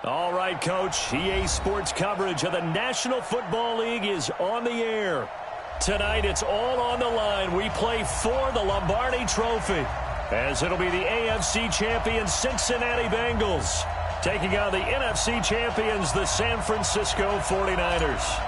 All right, Coach. EA Sports coverage of the National Football League is on the air. Tonight, it's all on the line. We play for the Lombardi Trophy, as it'll be the AFC champions Cincinnati Bengals taking on the NFC champions, the San Francisco 49ers.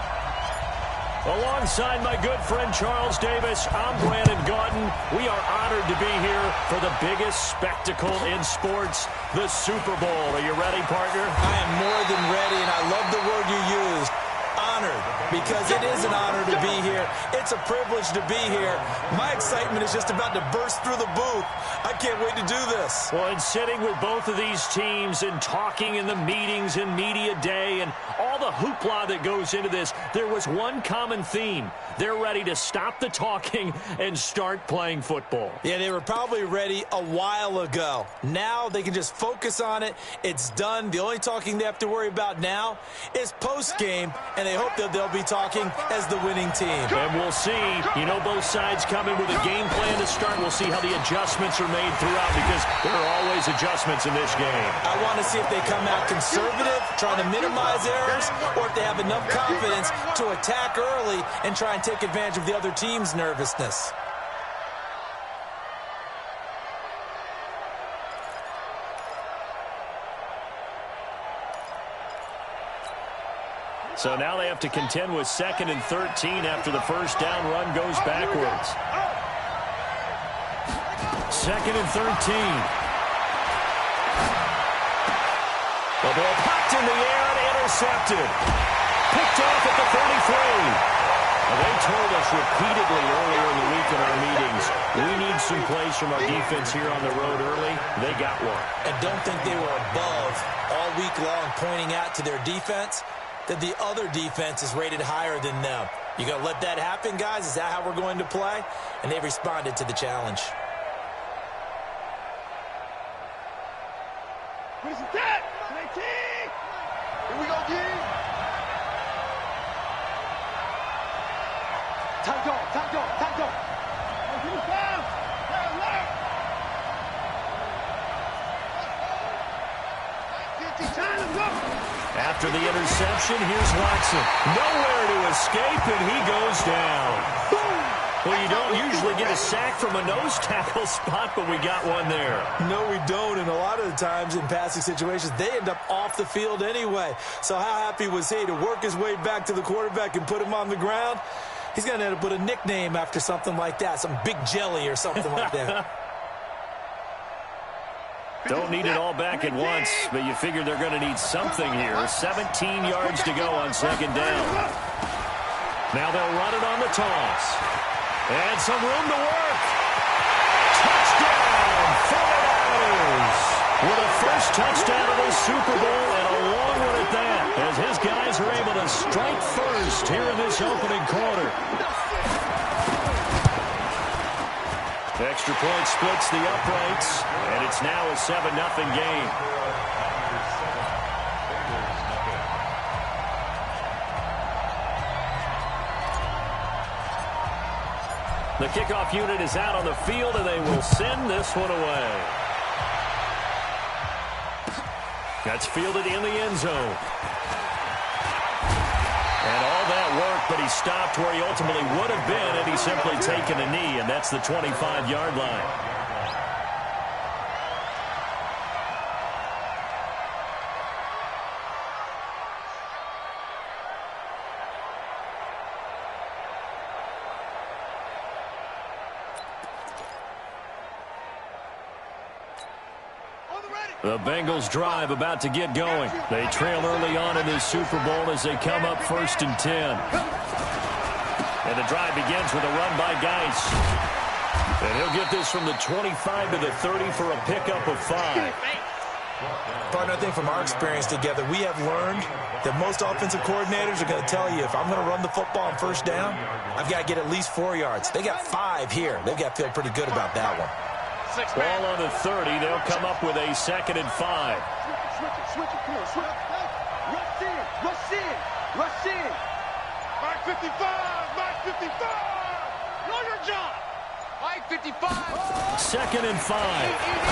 Alongside my good friend Charles Davis, I'm Brandon Gaudin. We are honored to be here for the biggest spectacle in sports, the Super Bowl. Are you ready, partner? I am more than ready, and I love the word you used. Honored, because it is an honor to be here. It's a privilege to be here. My excitement is just about to burst through the booth. I can't wait to do this. Well, and sitting with both of these teams and talking in the meetings and media day and all the hoopla that goes into this, there was one common theme. They're ready to stop the talking and start playing football. Yeah, they were probably ready a while ago. Now they can just focus on it. It's done. The only talking they have to worry about now is post-game, and they hope that they'll be talking as the winning team. And we'll see. You know, both sides come in with a game plan to start. We'll see how the adjustments are made throughout, because there are always adjustments in this game. I want to see if they come out conservative, trying to minimize errors, or if they have enough confidence to attack early and try and take advantage of the other team's nervousness. So now they have to contend with 2nd and 13 after the first down run goes backwards. 2nd and 13. The ball popped in the air and intercepted. Picked off at the 33. They told us repeatedly earlier in the week in our meetings, we need some plays from our defense here on the road early. They got one. And don't think they were above all week long, pointing out to their defense that the other defense is rated higher than them. You going to let that happen, guys? Is that how we're going to play? And they responded to the challenge. What is that? 19! Here we go, King! Time go, time go, time go! Give me down! Left! 50 times, go! After the interception, here's Watson. Nowhere to escape, and he goes down. Well, you don't usually get a sack from a nose tackle spot, but we got one there. No, we don't, and a lot of the times in passing situations, they end up off the field anyway. So how happy was he to work his way back to the quarterback and put him on the ground? He's going to end up with a nickname after something like that, some Big Jelly or something like that. Don't need it all back at once, but you figure they're going to need something here. 17 yards to go on 2nd down. Now they'll run it on the toss. And some room to work. Touchdown, 49ers. With a first touchdown of the Super Bowl, and a long one at that, as his guys are able to strike first here in this opening quarter. Extra point splits the uprights, and it's now a 7-0 game. The kickoff unit is out on the field, and they will send this one away. That's fielded in the end zone. And all that work, but he stopped where he ultimately would have been had he simply taken a knee, and that's the 25-yard line. The Bengals drive about to get going. They trail early on in this Super Bowl as they come up 1st and 10. And the drive begins with a run by Geis. And he'll get this from the 25 to the 30 for a pickup of 5. Partner, I think from our experience together, we have learned that most offensive coordinators are going to tell you, if I'm going to run the football on 1st down, I've got to get at least 4 yards. They got 5 here. They've got to feel pretty good about that one. Ball on the 30. They'll come up with a 2nd and 5. Switch it, come on, switch. Rush in. Mark 55, Mark 55. Know your job. Mike 55. 2nd and 5.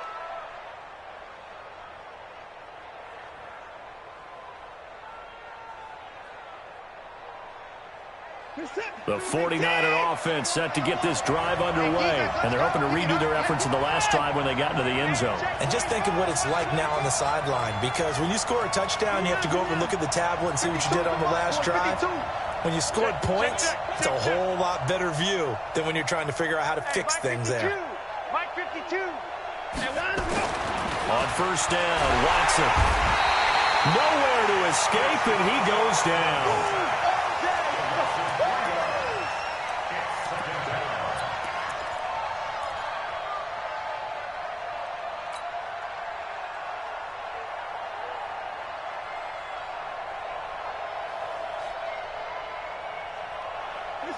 The 49er offense set to get this drive underway, and they're hoping to redo their efforts in the last drive when they got into the end zone. And just think of what it's like now on the sideline, because when you score a touchdown, you have to go over and look at the tablet and see what you did on the last drive. When you scored points, it's a whole lot better view than when you're trying to figure out how to fix things there. Mike 52. On first down, Watson. Nowhere to escape, and he goes down.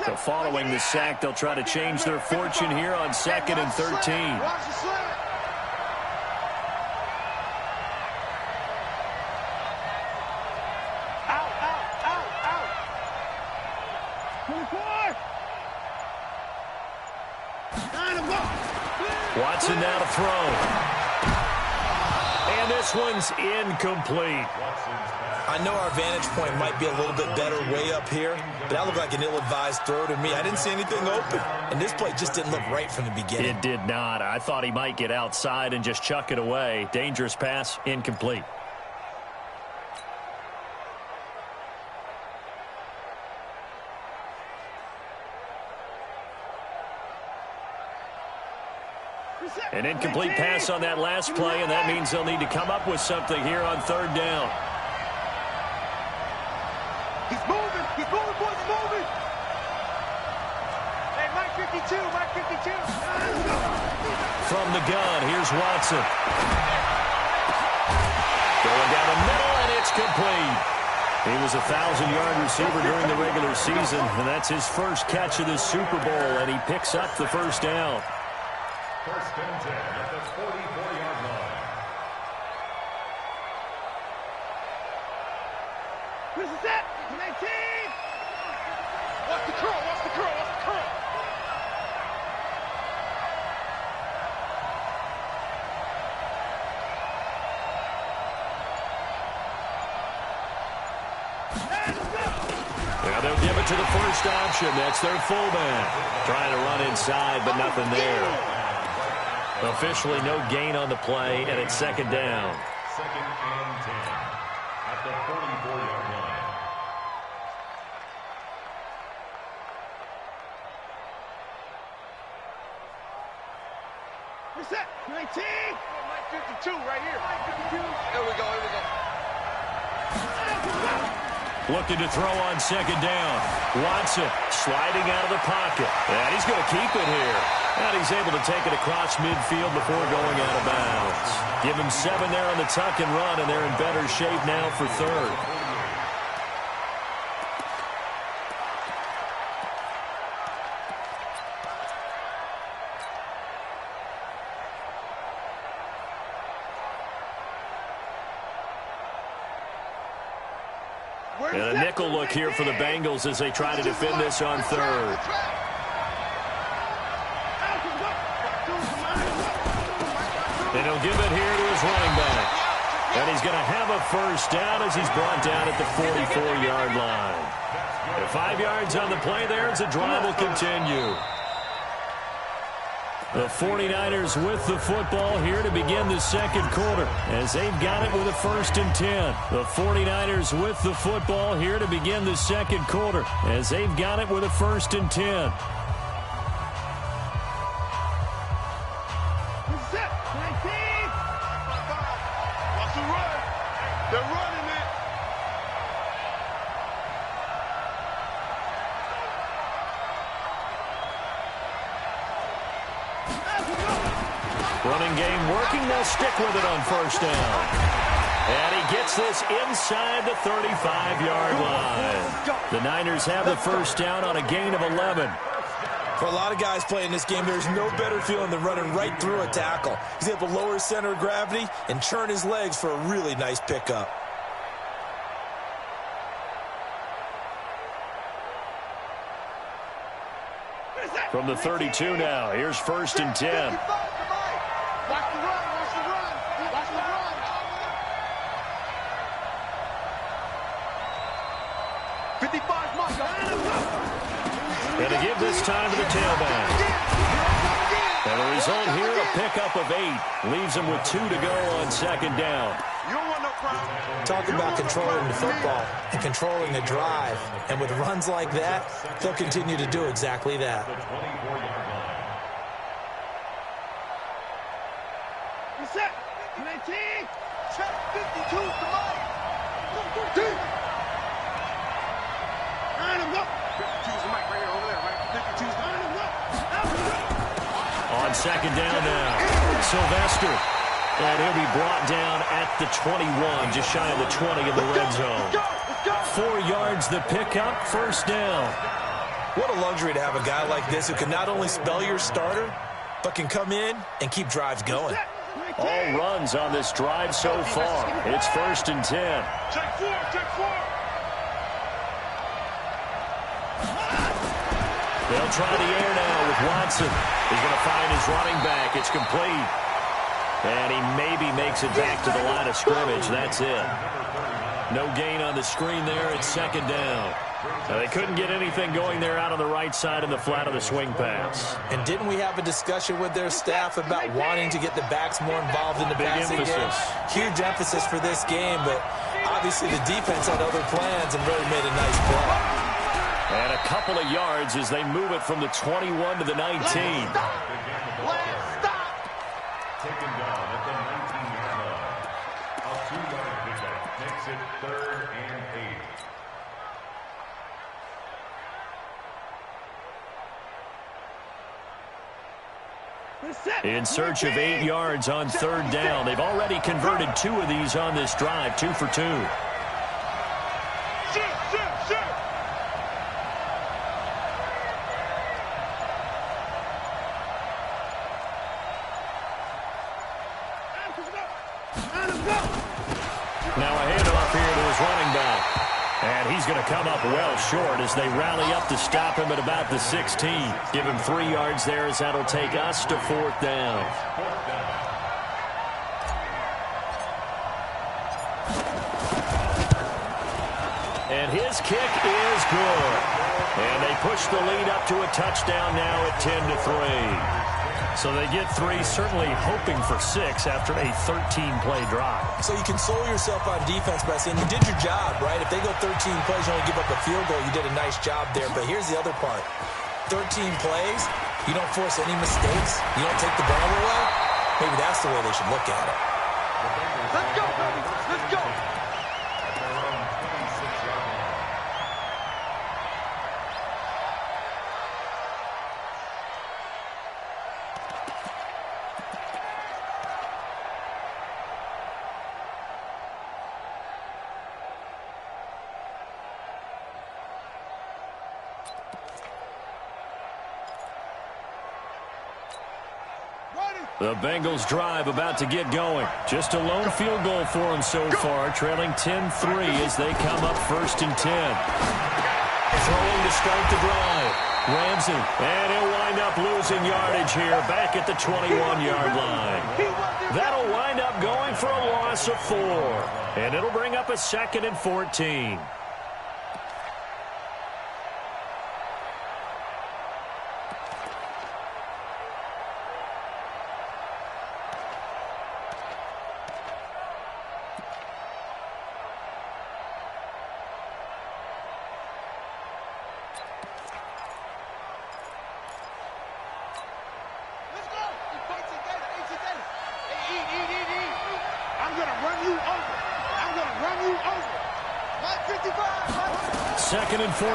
So following the sack, they'll try to change their fortune here on 2nd and 13. Watson now to throw. And this one's incomplete. I know our vantage point might be a little bit better way up here, but that looked like an ill-advised throw to me. I didn't see anything open, and this play just didn't look right from the beginning. It did not. I thought he might get outside and just chuck it away. Dangerous pass, incomplete. An incomplete pass on that last play, and that means they'll need to come up with something here on 3rd down. He's moving, boys, he's moving. Hey, Mike 52, Mike 52. From the gun, here's Watson. Going down the middle, and it's complete. He was a 1,000-yard receiver during the regular season, and that's his first catch of this Super Bowl, and he picks up the first down. 1st and 10 at the 44-yard line. Where's the set? 19. Watch the curl, watch the curl, watch the curl. Now they'll give it to the first option. That's their fullback. Trying to run inside, but nothing there. Officially no gain on the play, and it's 2nd down. 2nd and 10 at the 44-yard line. Reset, 19. Mike 52 right here. Mike 52. Here we go, here we go. Looking to throw on 2nd down. Watson sliding out of the pocket. And he's going to keep it here. And he's able to take it across midfield before going out of bounds. Give him 7 there on the tuck and run, and they're in better shape now for 3rd. And a nickel look here for the Bengals as they try to defend this on 3rd. And he'll give it here to his running back. And he's going to have a first down as he's brought down at the 44-yard line. And 5 yards on the play there as the drive will continue. The 49ers with the football here to begin the 2nd quarter as they've got it with a 1st and 10. The 49ers with the football here to begin the 2nd quarter as they've got it with a 1st and 10. Watch the run. They're running it. Running game working. They'll stick with it on 1st down. And he gets this inside the 35-yard line. The Niners have the first down on a gain of 11. For a lot of guys playing this game, there's no better feeling than running right through a tackle. He's able to lower his center of gravity and churn his legs for a really nice pickup. From the 32 now, here's 1st and 10. Watch the run, watch the run, watch the run. 55 mark. this time to the tailback. And the result here, a pickup of 8. Leaves them with 2 to go on second down. You don't want no problem. Talk about controlling the football and controlling the drive. And with runs like that, they'll continue to do exactly that. Set. 19. Check 52. Come on. 2. Line him up. 52's the mic right here over there, right? 52's line him up. On second down now, Sylvester. And he'll be brought down at the 21, just shy of the 20 in the red zone. 4 yards the pickup, first down. What a luxury to have a guy like this who can not only spell your starter, but can come in and keep drives going. All runs on this drive so far. It's 1st and 10. Check 4. Check 4. They'll try the air now with Watson. He's going to find his running back. It's complete. And he maybe makes it back to the line of scrimmage. That's it. No gain on the screen there. It's second down. Now, they couldn't get anything going there out on the right side in the flat of the swing pass. And didn't we have a discussion with their staff about wanting to get the backs more involved in the passing game? Huge emphasis for this game, but obviously the defense had other plans and really made a nice play. And a couple of yards as they move it from the 21 to the 19. Taken down at the 19-yard line. A 2-yard pickup makes it 3rd and 8. In search of 8 yards on 3rd down. They've already converted 2 of these on this drive, 2 for 2. Now a handoff here to his running back. And he's going to come up well short as they rally up to stop him at about the 16. Give him 3 yards there as that'll take us to 4th down. And his kick is good. And they push the lead up to a touchdown now at 10-3. So they get 3, certainly hoping for 6 after a 13-play drive. So you console yourself on defense by saying you did your job, right? If they go 13 plays, you only give up a field goal, you did a nice job there. But here's the other part. 13 plays, you don't force any mistakes, you don't take the ball away. Maybe that's the way they should look at it. Let's go, baby. Let's go. The Bengals drive about to get going. Just a lone field goal for them so far, trailing 10-3 as they come up 1st and 10. Throwing to start the drive. Ramsey, and he'll wind up losing yardage here back at the 21-yard line. That'll wind up going for a loss of 4. And it'll bring up a 2nd and 14. Second and 14.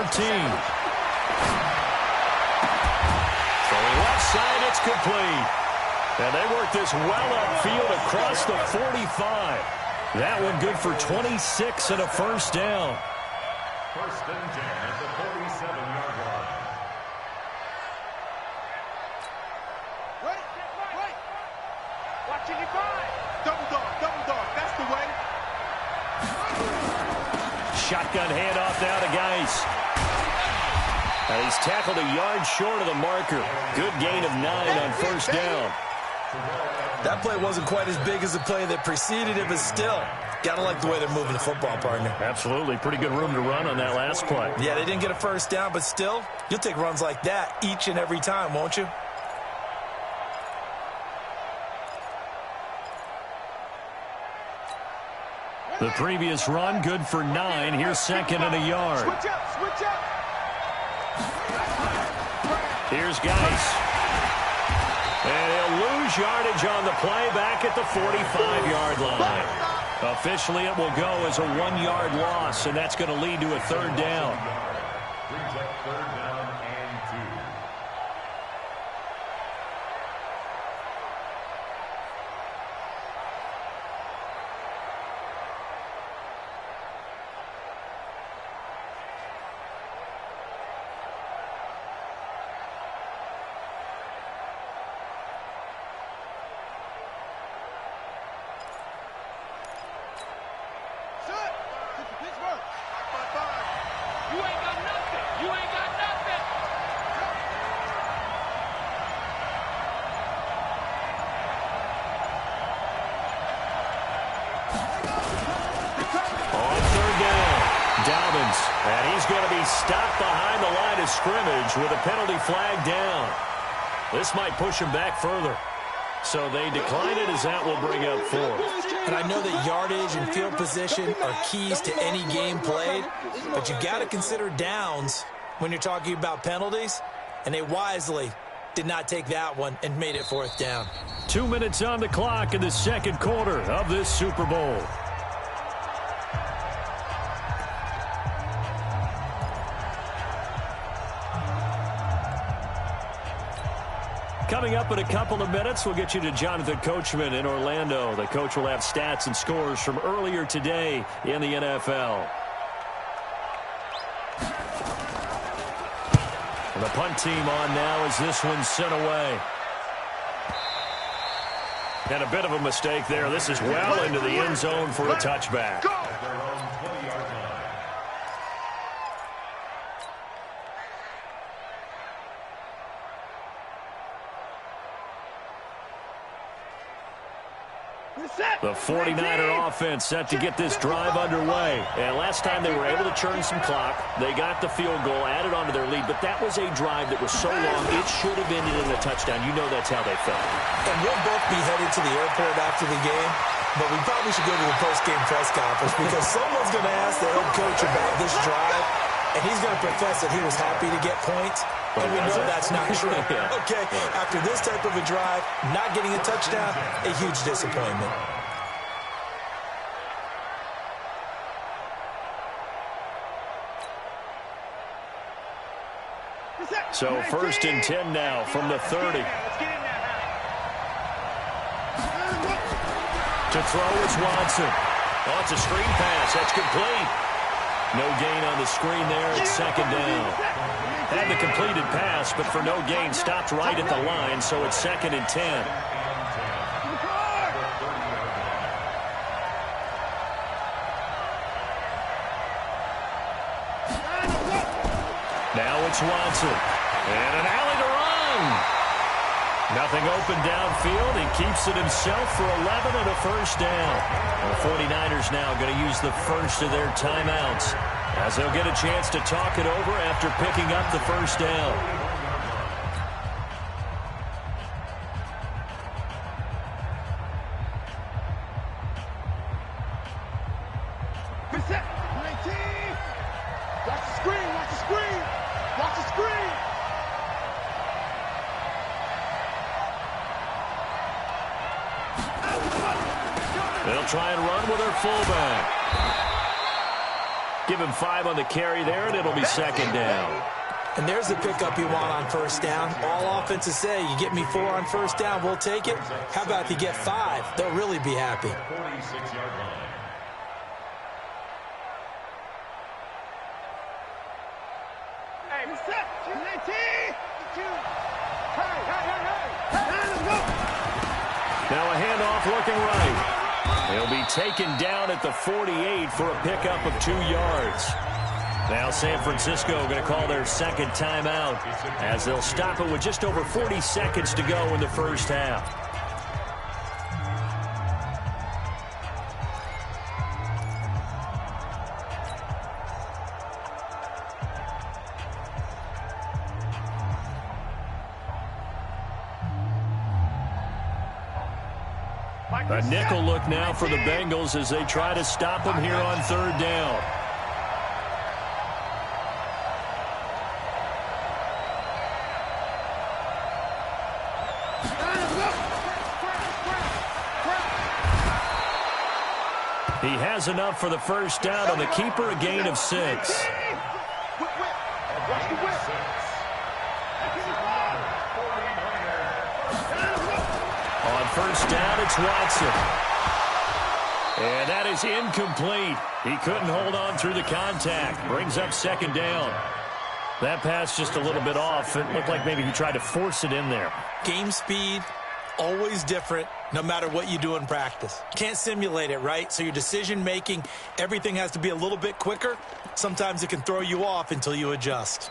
Throwing left side, it's complete. And they work this well upfield across the 45. That one good for 26 and a first down. 1st and 10 at the 47-yard line. Wait. Watching it by. Double dog. That's the way. Shotgun handoff now to Geis. He's tackled a yard short of the marker. Good gain of 9 on first down. That play wasn't quite as big as the play that preceded it, but still, gotta like the way they're moving the football, partner. Absolutely. Pretty good room to run on that last play. Yeah, they didn't get a first down, but still, you'll take runs like that each and every time, won't you? The previous run, good for 9. Here's second and a yard. Switch up, switch up. Here's Geis. And he'll lose yardage on the play back at the 45-yard line. Officially, it will go as a 1-yard loss, and that's going to lead to a third down. Brings up third down and 2. And he's going to be stopped behind the line of scrimmage with a penalty flag down. This might push him back further. So they decline it as that will bring up 4. And I know that yardage and field position are keys to any game played, but you got to consider downs when you're talking about penalties, and they wisely did not take that one and made it 4th down. 2 minutes on the clock in the second quarter of this Super Bowl. Coming up in a couple of minutes, we'll get you to Jonathan Coachman in Orlando. The coach will have stats and scores from earlier today in the NFL. And the punt team on now as this one's sent away. And a bit of a mistake there. This is well into the end zone for a touchback. The 49er offense set to get this drive underway. And last time they were able to churn some clock. They got the field goal, added onto their lead. But that was a drive that was so long, it should have ended in a touchdown. You know that's how they felt. And we'll both be headed to the airport after the game. But we probably should go to the post-game press conference because someone's going to ask the head coach about this drive. And he's going to profess that he was happy to get points. And we know that's not true. Okay, after this type of a drive, not getting a touchdown, a huge disappointment. So 1st and 10 now from the 30. To throw is Watson. Oh, it's a screen pass. That's complete. No gain on the screen there. It's 2nd down. Had the completed pass, but for no gain, stopped right at the line, so it's 2nd and 10. Now it's Watson. And an alley to run. Nothing open downfield. He keeps it himself for 11 and a 1st down. The 49ers now going to use the first of their timeouts as they'll get a chance to talk it over after picking up the 1st down. They'll try and run with their fullback. Give him 5 on the carry there, and it'll be 2nd down. And there's the pickup you want on 1st down. All offenses say, you get me 4 on 1st down, we'll take it. How about if you get 5? They'll really be happy. 46-yard line. Now a handoff looking right. He'll be taken down at the 48 for a pickup of 2 yards. Now San Francisco going to call their 2nd timeout as they'll stop it with just over 40 seconds to go in the 1st half. A nickel look now for the Bengals as they try to stop him here on third down. He has enough for the first down on the keeper, a gain of 6. On first down, it's Watson. And that is incomplete. He couldn't hold on through the contact. Brings up second down. That pass just a little bit off. It looked like maybe he tried to force it in there. Game speed, always different, no matter what you do in practice. Can't simulate it, right? So your decision-making, everything has to be a little bit quicker. Sometimes it can throw you off until you adjust.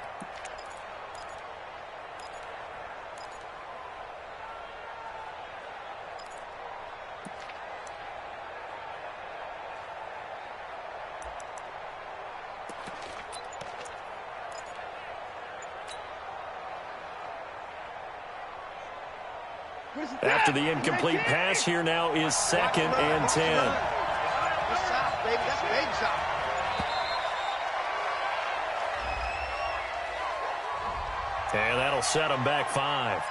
After the incomplete pass, here now is 2nd and 10. And that'll set him back 5.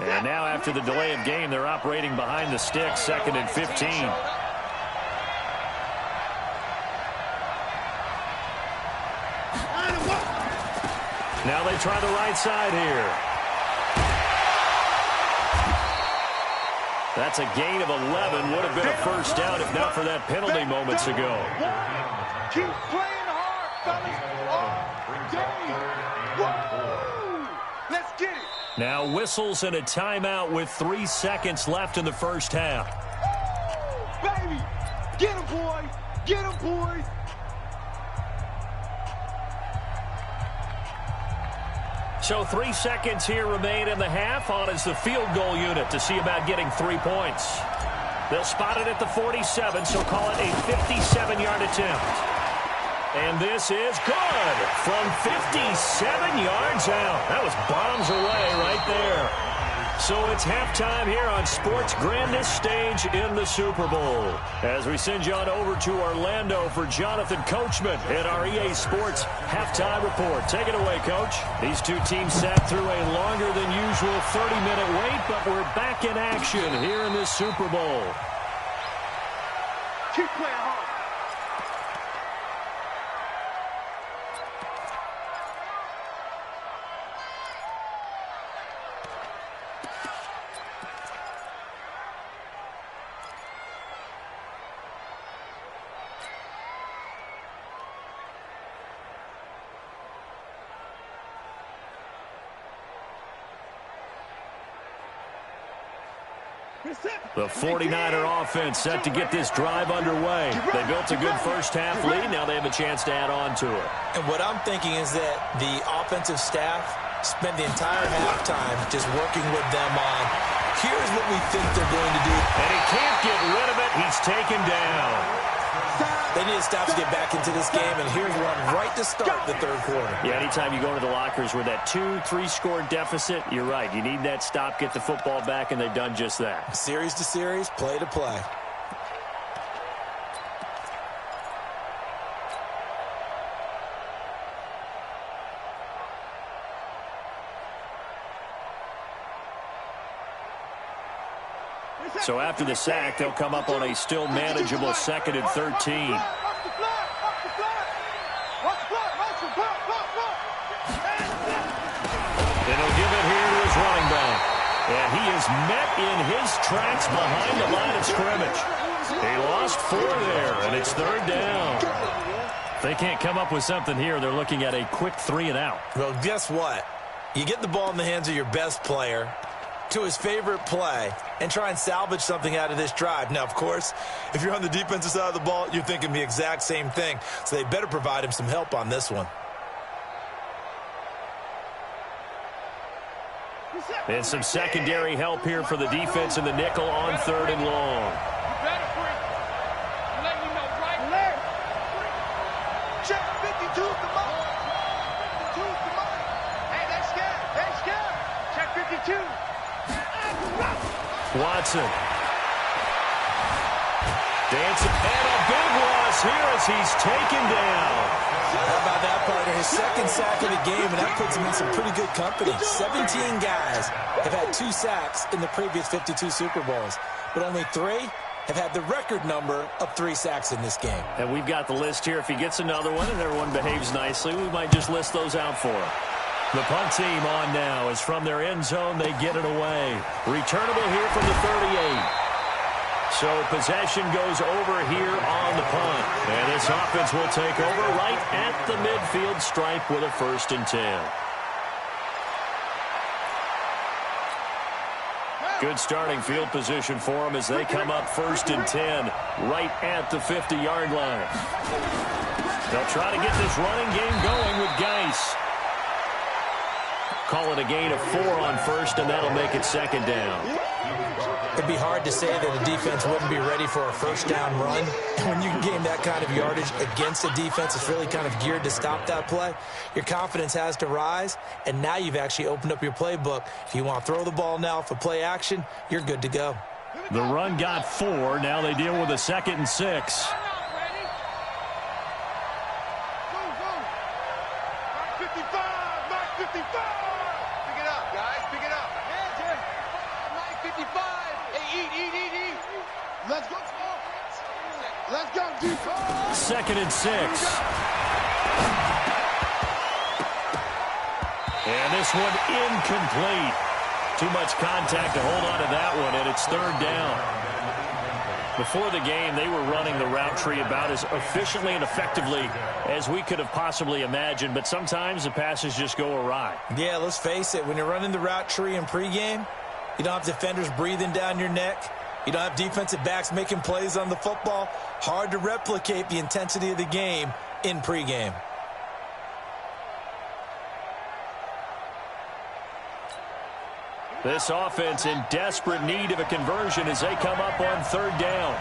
And now after the delay of game, they're operating behind the sticks, 2nd and 15. Now they try the right side here. That's a gain of 11. Would have been a first down if not for that penalty moments ago. Keep playing hard, fellas. Let's get it. Now whistles and a timeout with 3 seconds left in the first half. Baby, get him, boy. Get him, boy. So 3 seconds here remain in the half. On is the field goal unit to see about getting 3 points. They'll spot it at the 47, so call it a 57-yard attempt. And this is good from 57 yards out. That was bombs away right there. So it's halftime here on sports' grandest stage in the Super Bowl. As we send you on over to Orlando for Jonathan Coachman in our EA Sports halftime report. Take it away, Coach. These two teams sat through a longer than usual 30-minute wait, but we're back in action here in this Super Bowl. Keep playing hard. The 49er offense set to get this drive underway. They built a good first half lead. Now they have a chance to add on to it. And what I'm thinking is that the offensive staff spent the entire halftime just working with them on, here's what we think they're going to do. And he can't get rid of it. He's taken down. They need to stop to get back into this game, and here's one right to start the third quarter. Yeah, anytime you go into the lockers with that 2-3 score deficit, you're right. You need that stop, get the football back, and they've done just that. Series to series, play to play. So after the sack, they'll come up on a still manageable 2nd and 13. And he'll give it here to his running back. And he is met in his tracks behind the line of scrimmage. He lost 4 there, and it's 3rd down. If they can't come up with something here, they're looking at a quick 3 and out. Well, guess what? You get the ball in the hands of your best player to his favorite play and try and salvage something out of this drive. Now, of course, if you're on the defensive side of the ball, you're thinking the exact same thing. So they better provide him some help on this one. And some secondary help here for the defense in the nickel on 3rd and long. Watson. Dancing, and a big loss here as he's taken down. How about that, partner? His second sack of the game, and that puts him in some pretty good company. 17 guys have had 2 sacks in the previous 52 Super Bowls, but only 3 have had the record number of 3 sacks in this game. And we've got the list here. If he gets another one and everyone behaves nicely, we might just list those out for him. The punt team on now is from their end zone. They get it away. Returnable here from the 38. So possession goes over here on the punt. And this offense will take over right at the midfield stripe with a 1st and 10. Good starting field position for them as they come up 1st and 10 right at the 50-yard line. They'll try to get this running game going with Geis. Call it a gain of 4 on 1st, and that'll make it 2nd down. It'd be hard to say that a defense wouldn't be ready for a 1st down run. And when you can gain that kind of yardage against a defense that's really kind of geared to stop that play, your confidence has to rise, and now you've actually opened up your playbook. If you want to throw the ball now for play action, you're good to go. The run got 4. Now they deal with a 2nd and 6. Let's go, defense. 2nd and 6. And this one incomplete. Too much contact to hold on to that one, and it's 3rd down. Before the game, they were running the route tree about as efficiently and effectively as we could have possibly imagined, but sometimes the passes just go awry. Yeah, let's face it. When you're running the route tree in pregame, you don't have defenders breathing down your neck. You don't have defensive backs making plays on the football. Hard to replicate the intensity of the game in pregame. This offense in desperate need of a conversion as they come up on 3rd down.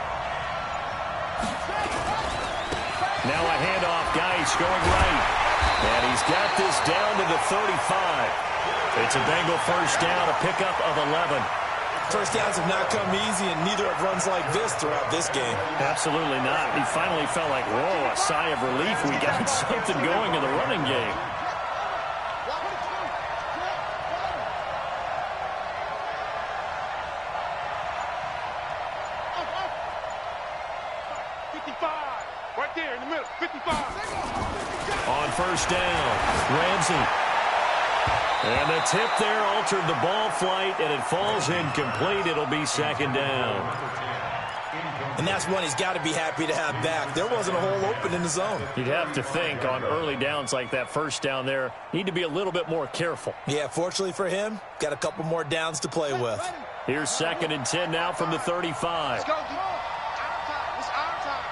Now a handoff. Geis going right. And he's got this down to the 35. It's a Bengal 1st down, a pickup of 11. 1st downs have not come easy, and neither have runs like this throughout this game. Absolutely not. He finally felt like, whoa, a sigh of relief. We got something going in the running game. Right there in the middle, 55. On 1st down, Ramsey. And the tip there altered the ball flight, and it falls incomplete. It'll be 2nd down. And that's one he's got to be happy to have back. There wasn't a hole open in the zone. You'd have to think on early downs like that 1st down there, need to be a little bit more careful. Yeah, fortunately for him, got a couple more downs to play with. Here's 2nd and 10 now from the 35. Let's go, Our time. It's our time.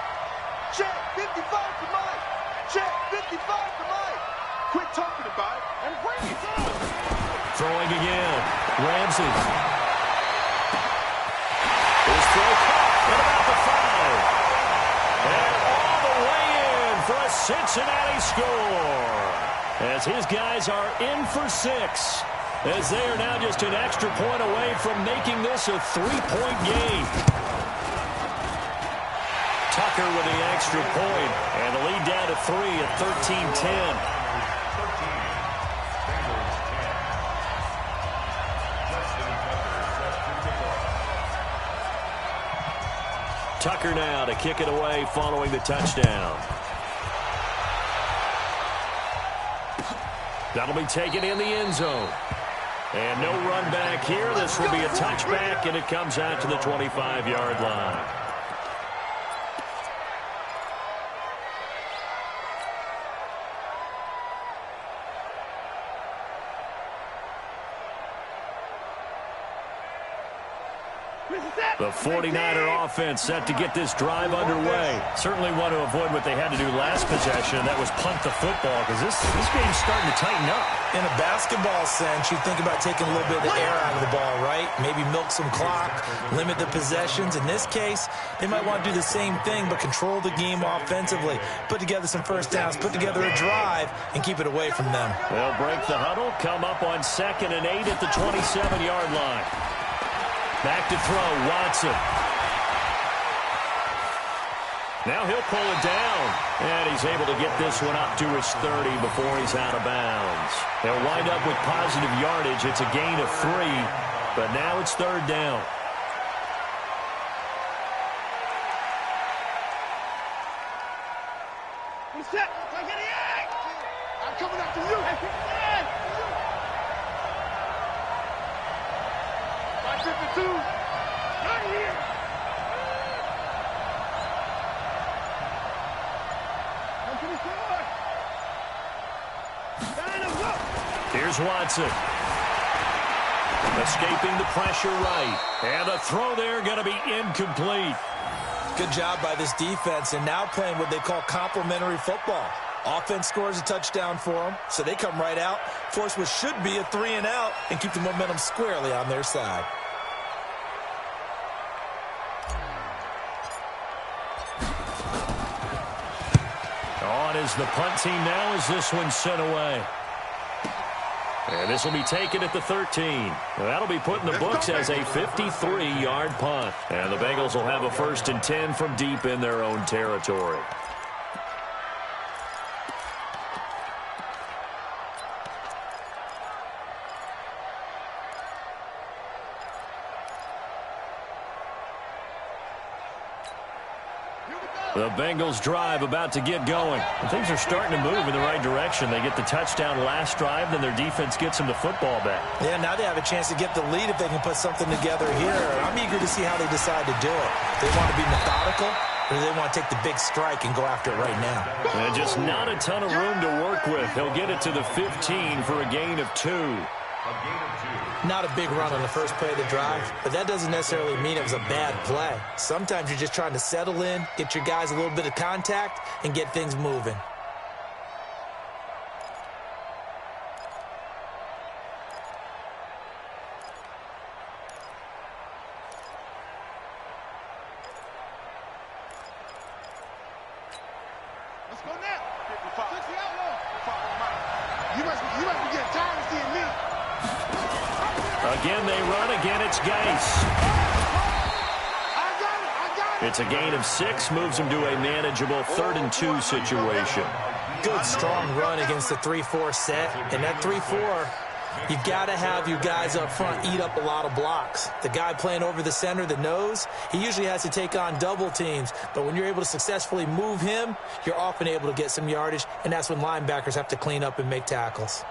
Check, 55 to Mike. Check, 55 to Mike. Quit talking about it and bring it down. Throwing again. Ramsey. His throw caught at about the 5. And all the way in for a Cincinnati score. As his guys are in for 6. As they are now just an extra point away from making this a 3-point game. Tucker with the extra point. And the lead down to 3 at 13-10. Tucker now to kick it away following the touchdown. That'll be taken in the end zone. And no run back here. This will be a touchback, and it comes out to the 25-yard line. The 49er offense set to get this drive underway. Certainly want to avoid what they had to do last possession, and that was punt the football, because this game's starting to tighten up. In a basketball sense, you think about taking a little bit of the air out of the ball, right? Maybe milk some clock, limit the possessions. In this case, they might want to do the same thing, but control the game offensively. Put together some 1st downs, put together a drive, and keep it away from them. They'll break the huddle, come up on 2nd and 8 at the 27-yard line. Back to throw, Watson. Now he'll pull it down. And he's able to get this one up to his 30 before he's out of bounds. They'll wind up with positive yardage. It's a gain of 3, but now it's 3rd down. I'm coming after you. 552. Right here. Here's Watson. Escaping the pressure right. And the throw there going to be incomplete. Good job by this defense, and now playing what they call complementary football. Offense scores a touchdown for them, so they come right out, force what should be a 3-and-out, and keep the momentum squarely on their side. On is the punt team now as this one's sent away. And this will be taken at the 13. That'll be put in the books as a 53-yard punt. And the Bengals will have a 1st and 10 from deep in their own territory. The Bengals drive about to get going. And things are starting to move in the right direction. They get the touchdown last drive, then their defense gets them the football back. Yeah, now they have a chance to get the lead if they can put something together here. I'm eager to see how they decide to do it. They want to be methodical, or do they want to take the big strike and go after it right now? And just not a ton of room to work with. He'll get it to the 15 for a gain of 2. Not a big run on the first play of the drive, but that doesn't necessarily mean it was a bad play. Sometimes you're just trying to settle in, get your guys a little bit of contact, and get things moving. Let's go now. 55. 60 outlaw. You must be getting tired of seeing me. Again, they run. Again, it's Geis. I got it. It's a gain of 6, moves them to a manageable 3rd and 2 situation. Good, strong run against the 3-4 set. And that 3-4, you've got to have your guys up front eat up a lot of blocks. The guy playing over the center, the nose, he usually has to take on double teams. But when you're able to successfully move him, you're often able to get some yardage, and that's when linebackers have to clean up and make tackles.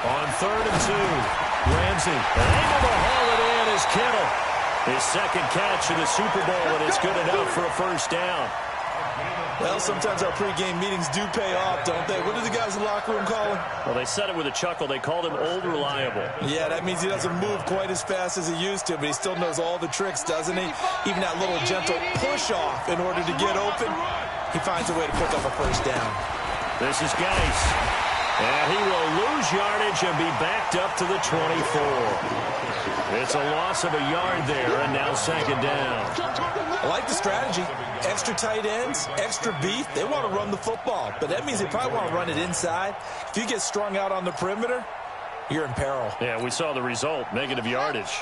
On 3rd and 2, Ramsey able to haul it in is Kittle. His 2nd catch of the Super Bowl, and it's good enough for a 1st down. Well, sometimes our pregame meetings do pay off, don't they? What do the guys in the locker room call him? Well, they said it with a chuckle. They called him Old Reliable. Yeah, that means he doesn't move quite as fast as he used to, but he still knows all the tricks, doesn't he? Even that little gentle push-off in order to get open, he finds a way to pick up a 1st down. This is Geis. And he will lose yardage and be backed up to the 24. It's a loss of a yard there, and now 2nd down. I like the strategy. Extra tight ends, extra beef. They want to run the football, but that means they probably want to run it inside. If you get strung out on the perimeter, you're in peril. Yeah, we saw the result, negative yardage.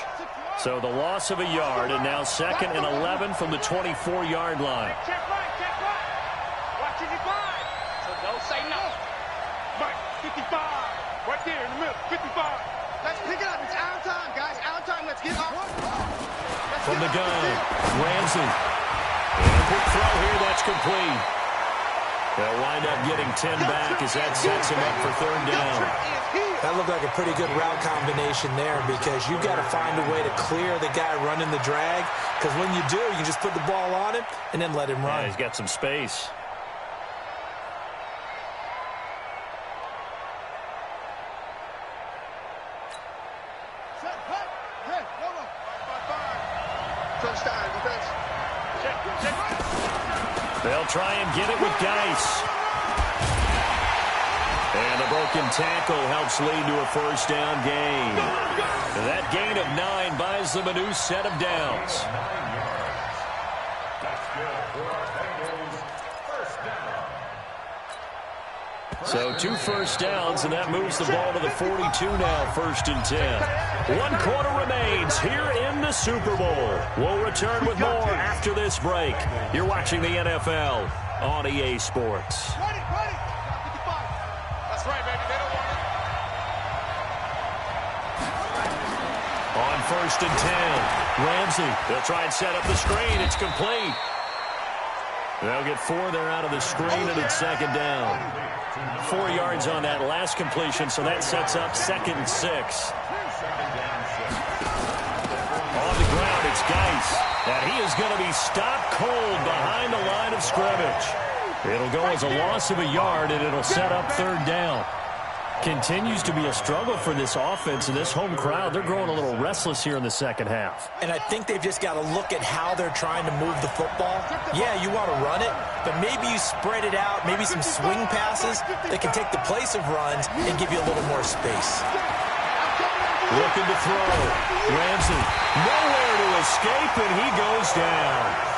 So the loss of a yard, and now 2nd and 11 from the 24-yard line. Check right. Watch it divide. So don't say no. Mike, 55. Right there in the middle, 55. Let's pick it up. It's our time, guys. Our time. Let's get off. From the gun, Ramsey. And a quick throw here, that's complete. They'll wind up getting 10 back as that sets him up for 3rd down. That looked like a pretty good route combination there because you've got to find a way to clear the guy running the drag, because when you do, you just put the ball on him and then let him run. Yeah, he's got some space. Touchdown, defense. They'll try and get it with Geis. And the broken tackle helps lead to a first down gain. That gain of 9 buys them a new set of downs. 9 yards. That's good for our Bengals. First down. So 2 first downs, and that moves the ball to the 42 now, 1st and 10. 1 quarter remains here in the Super Bowl. We'll return with more after this break. You're watching the NFL on EA Sports. Ready. That's right, baby. They don't want it. On 1st and 10, Ramsey. They'll try and set up the screen. It's complete. They'll get 4 there out of the screen, and it's 2nd down. 4 yards on that last completion, so that sets up 2nd and 6. On the ground, it's Geis. And he is going to be stopped cold behind the line of scrimmage. It'll go as a loss of a yard, and it'll set up 3rd down. Continues to be a struggle for this offense and this home crowd. They're growing a little restless here in the second half. And I think they've just got to look at how they're trying to move the football. Yeah, you want to run it, but maybe you spread it out, maybe some swing passes that can take the place of runs and give you a little more space. Looking to throw. Ramsey, nowhere to escape, and he goes down.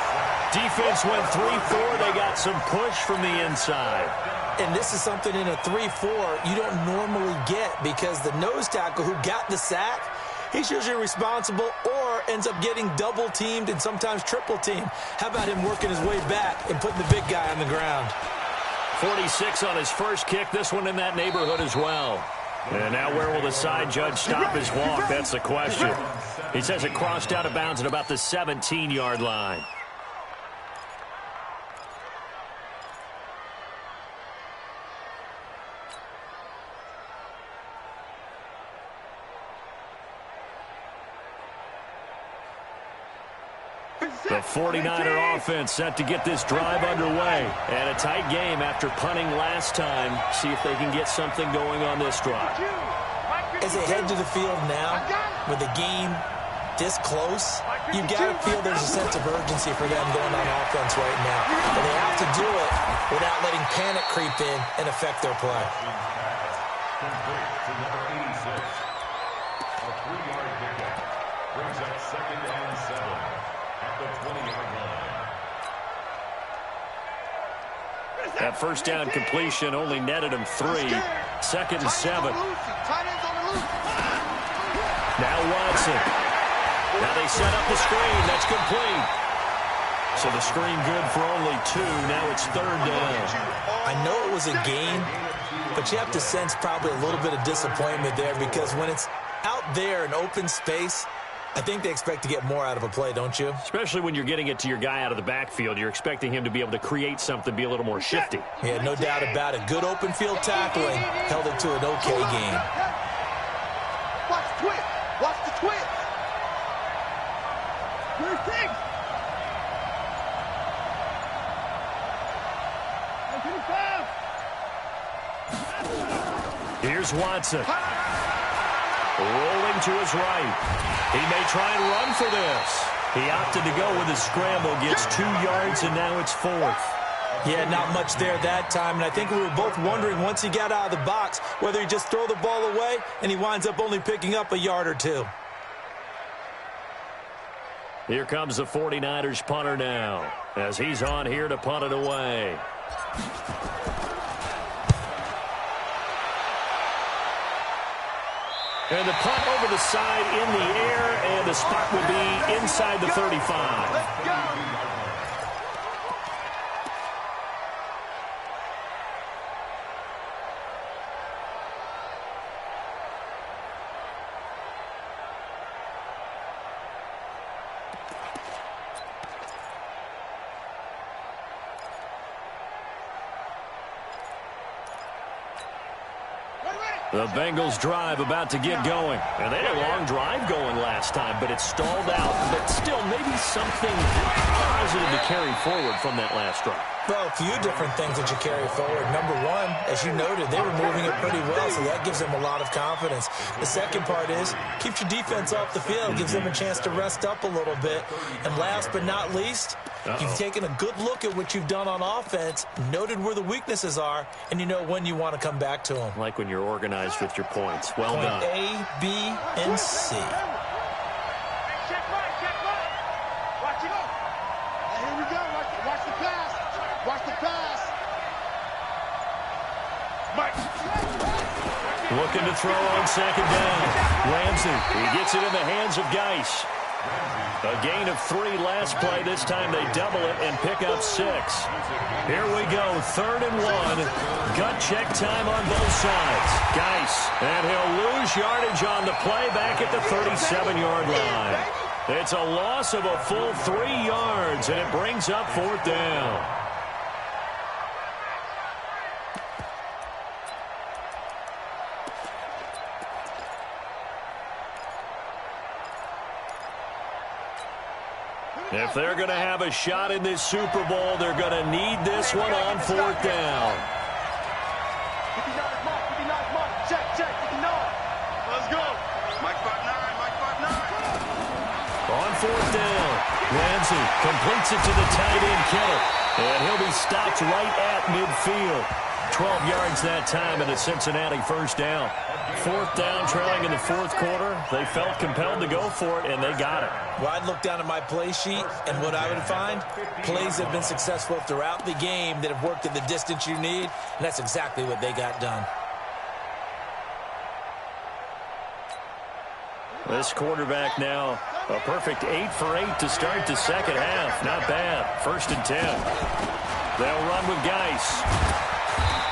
Defense went 3-4. They got some push from the inside. And this is something in a 3-4 you don't normally get because the nose tackle who got the sack, he's usually responsible or ends up getting double-teamed and sometimes triple-teamed. How about him working his way back and putting the big guy on the ground? 46 on his first kick. This one in that neighborhood as well. And now where will the side judge stop his walk? That's the question. He says it crossed out of bounds at about the 17-yard line. The 49er offense set to get this drive underway. And a tight game after punting last time. See if they can get something going on this drive. As they head to the field now, with the game this close, you've got to feel there's a sense of urgency for them going on offense right now. And they have to do it without letting panic creep in and affect their play. Complete to number 86. A 3-yard pickup brings up 2nd and 7 at the 20-yard line. That first down completion only netted him 3. 2nd and 7. Now Watson. Now they set up the screen. That's complete. So the screen good for only 2. Now it's 3rd down. I know it was a gain, but you have to sense probably a little bit of disappointment there because when it's out there in open space, I think they expect to get more out of a play, don't you? Especially when you're getting it to your guy out of the backfield. You're expecting him to be able to create something, be a little more shifty. Yeah, no doubt about it. Good open field tackling held it to an okay game. Watch the twist. Watch the twist. Here's Tiggs. Here's Watson. Rolling to his right. He may try and run for this. He opted to go with a scramble, gets 2 yards, and now it's 4th. Yeah, not much there that time, and I think we were both wondering once he got out of the box whether he just throw the ball away, and he winds up only picking up a yard or 2. Here comes the 49ers punter now, as he's on here to punt it away. And the punt over the side in the air, and the spot will be inside the 35. Let's go. The Bengals drive about to get going. And they had a long drive going last time, but it stalled out. But still, maybe something positive to carry forward from that last drive. Well, a few different things that you carry forward. Number one, as you noted, they were moving it pretty well, so that gives them a lot of confidence. The second part is, keeps your defense off the field, gives them a chance to rest up a little bit. And last but not least, You've taken a good look at what you've done on offense, noted where the weaknesses are, and you know when you want to come back to them. Like when you're organized with your points. Well done. Point A, B, and C. Check right, check right. Watch it. Here we go. Watch the pass. Watch the pass. Mike. Looking to throw on second down. Ramsey, he gets it in the hands of Geis. A gain of 3 last play. This time they double it and pick up 6. Here we go, 3rd and 1. Gut check time on both sides. Geis, and he'll lose yardage on the play back at the 37-yard line. It's a loss of a full 3 yards, and it brings up 4th down. If they're going to have a shot in this Super Bowl, they're going to need this one on 4th down. 59 mark, 59 mark. Check, 59. Let's go. Mike 5'9", Mike 5'9". On 4th down, Ramsey completes it to the tight end, Kittle. And he'll be stopped right at midfield. 12 yards that time and a Cincinnati 1st down. 4th down, trailing in the 4th quarter. They felt compelled to go for it, and they got it. Well, I'd look down at my play sheet, and what I would find, plays have been successful throughout the game that have worked at the distance you need, and that's exactly what they got done. This quarterback now, a perfect 8 for 8 to start the second half. Not bad. 1st and 10. They'll run with Geis.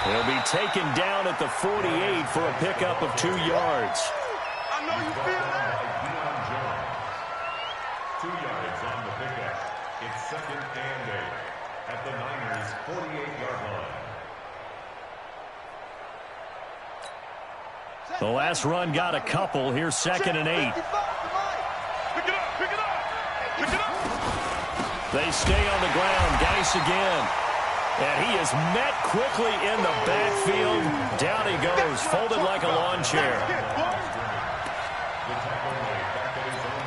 He'll be taken down at the 48 for a pickup of 2 yards. I know you feel that. 2 yards on the pickup. It's 2nd and 8 at the Niners' 48-yard line. The last run got a couple. Here's 2nd and 8. Pick it up, pick it up, pick it up. They stay on the ground. Geis again. And he is met quickly in the backfield. Down he goes, folded like a lawn chair. The tackle made back at his own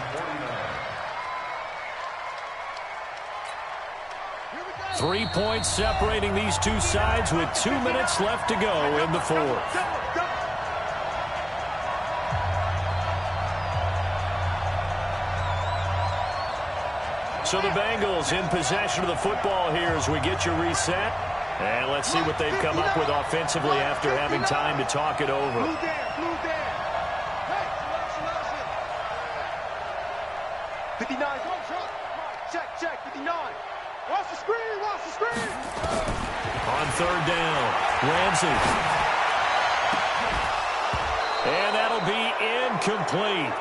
49. 3 points separating these two sides with 2 minutes left to go in the 4th. So the Bengals in possession of the football here as we get you reset. And let's see what they've come up with offensively after having time to talk it over. Blue there, blue there. Hey, 59. Check, 59. Watch the screen, watch the screen. On 3rd down, Ramsey. And that'll be incomplete.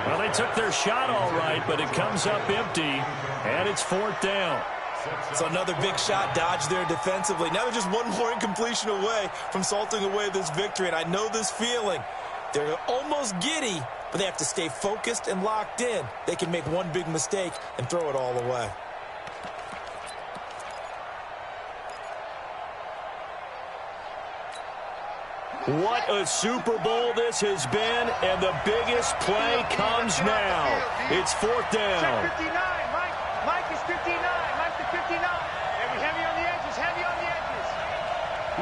Well, they took their shot all right, but it comes up empty, and it's 4th down. So another big shot dodged there defensively. Now they're just one more incompletion away from salting away this victory, and I know this feeling. They're almost giddy, but they have to stay focused and locked in. They can make one big mistake and throw it all away. What a Super Bowl this has been, and the biggest play comes now. It's 4th down. Check 59, Mike. Mike is 59. Mike to 59. Heavy on the edges, heavy on the edges.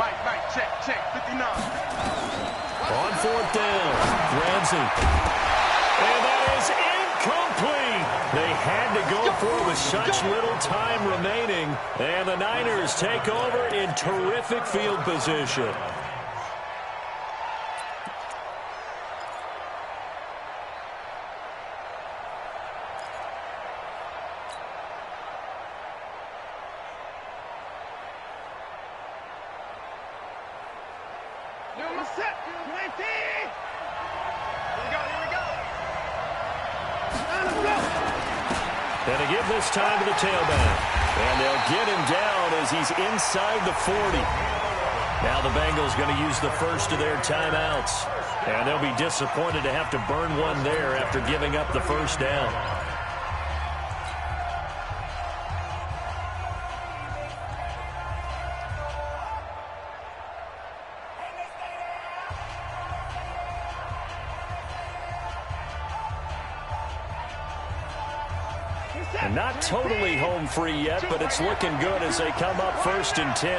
Mike, check, 59. On 4th down, Ramsey. And that is incomplete. They had to go for it with such little time remaining, and the Niners take over in terrific field position. And to give this time to the tailback. And they'll get him down as he's inside the 40. Now the Bengals going to use the first of their timeouts. And they'll be disappointed to have to burn one there after giving up the 1st down. And not totally home free yet, but it's looking good as they come up 1st and 10.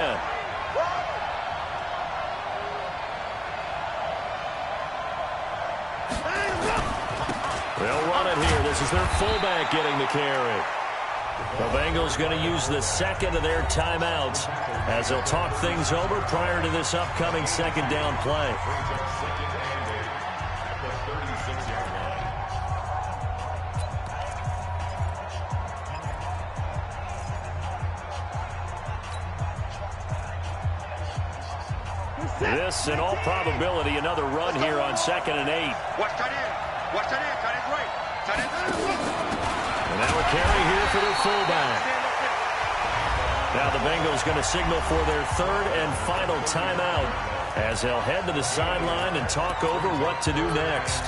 They'll run it here. This is their fullback getting the carry. The Bengals going to use the second of their timeouts as they'll talk things over prior to this upcoming 2nd down play. This, in all probability, another run here on 2nd and 8. Watch tight end. Watch tight end. Tight end's right. Tight end's And now a carry here for their fullback. Now the Bengals going to signal for their 3rd and final timeout as they'll head to the sideline and talk over what to do next.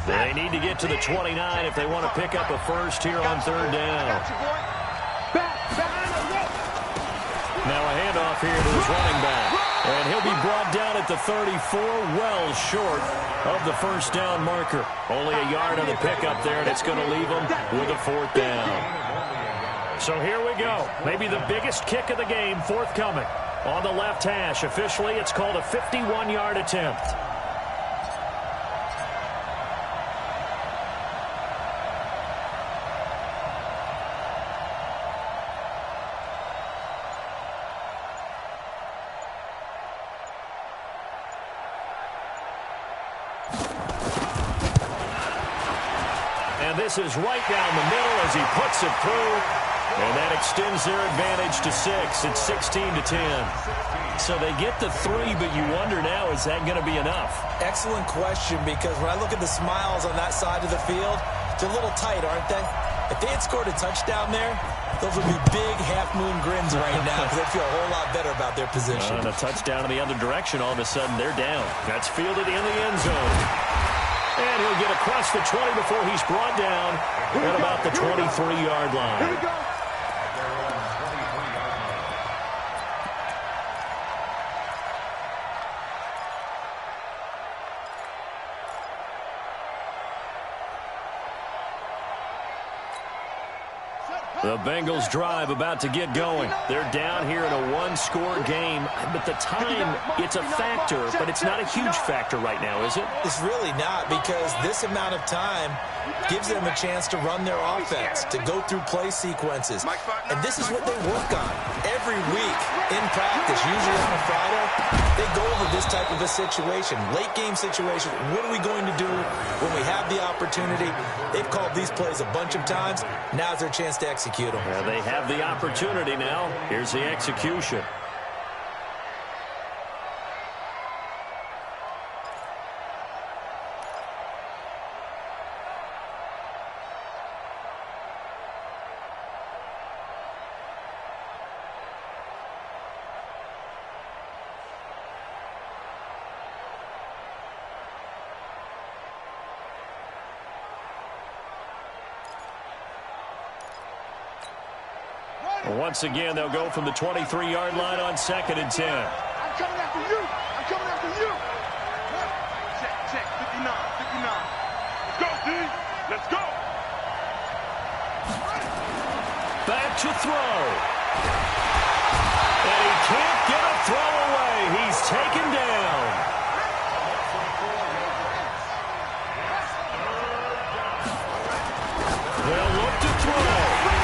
They need to get to the 29 if they want to pick up a first here on 3rd down. Now a handoff here to his running back. And he'll be brought down at the 34, well short of the 1st down marker. Only a yard on the pickup there, and it's going to leave him with a 4th down. So here we go. Maybe the biggest kick of the game forthcoming. On the left hash, officially it's called a 51-yard attempt. This is right down the middle as he puts it through, and that extends their advantage to 6. It's 16-10. So they get the 3, but you wonder now, is that going to be enough? Excellent question, because when I look at the smiles on that side of the field, they're a little tight, aren't they? If they had scored a touchdown there, those would be big half-moon grins right now because they feel a whole lot better about their position. And a touchdown in the other direction, all of a sudden they're down. That's fielded in the end zone. And he'll get across the 20 before he's brought down at about the 23-yard line. Here we go. The Bengals drive about to get going. They're down here in a one-score game, but the time, it's a factor, but it's not a huge factor right now, is it? It's really not, because this amount of time gives them a chance to run their offense, to go through play sequences. And this is what they work on every week in practice, usually on a Friday. They go over this type of a situation, late-game situation. What are we going to do when we have the opportunity? They've called these plays a bunch of times. Now's their chance to execute them. Yeah, they have the opportunity now. Here's the execution. Once again, they'll go from the 23-yard line on 2nd and 10. I'm coming after you. I'm coming after you. Check. 59. Let's go, D. Let's go. Back to throw. And he can't get a throw away. He's taken down. They'll look to throw.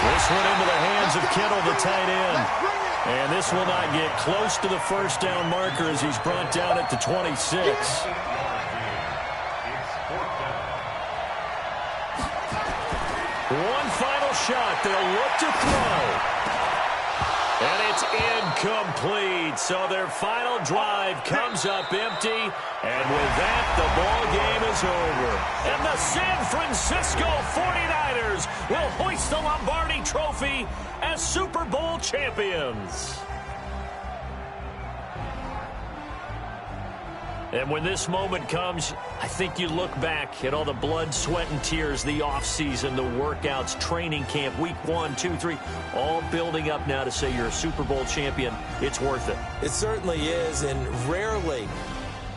This one into the hands of Kittle, the tight end. And this will not get close to the 1st down marker as he's brought down at the 26. One final shot. They'll look to throw. And it's incomplete. So their final drive comes up empty. And with that, the ball game is over. And the San Francisco 49ers will hoist the Lombardi Trophy as Super Bowl champions. And when this moment comes, I think you look back at all the blood, sweat, and tears, the offseason, the workouts, training camp, week 1, 2, 3, all building up now to say you're a Super Bowl champion. It's worth it. It certainly is, and rarely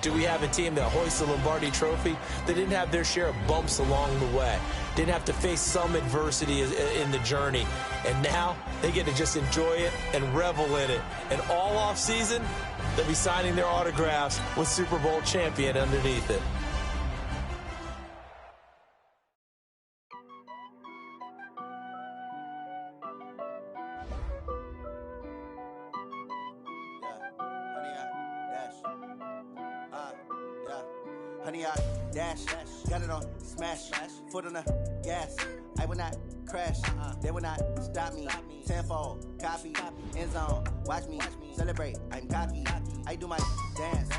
do we have a team that hoists the Lombardi Trophy that didn't have their share of bumps along the way, didn't have to face some adversity in the journey, and now they get to just enjoy it and revel in it. And all offseason, they'll be signing their autographs with Super Bowl champion underneath it. Honey, I dash, got it on smash, foot on the gas. I will not crash, they will not stop me. Tenfold, copy, end zone, watch me celebrate. I'm cocky, I do my dance.